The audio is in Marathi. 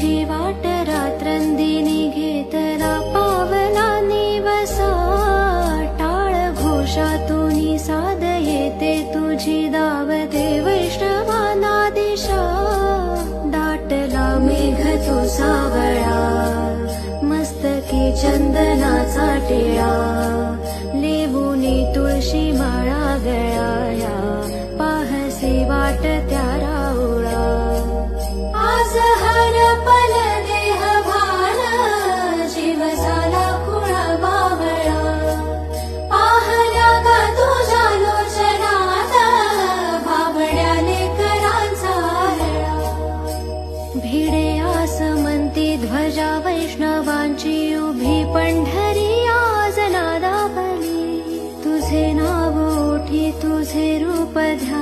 तुझी वाट रात्रंदिनी घेतला पावला निवसा टाळ घोषातून साद येते तुझी दावते वैष्णवाना दिशा दाटला मेघ तो सावळा मस्तकी चंदनाचा टिळा लेवुनी तुळशी माळा गळाया पाहसे वाट त्या राऊळा आज हरपल देह भान जीव झाला कुळा बावळा पाहला का तुझ्या लोचनात बावड्या लेकरांचा आरळा भिडे आसमंती ध्वजा वैष्णवांची उभी पंढरी आज नादावली तुझे नाव ओठी तुझे रूप ध्यान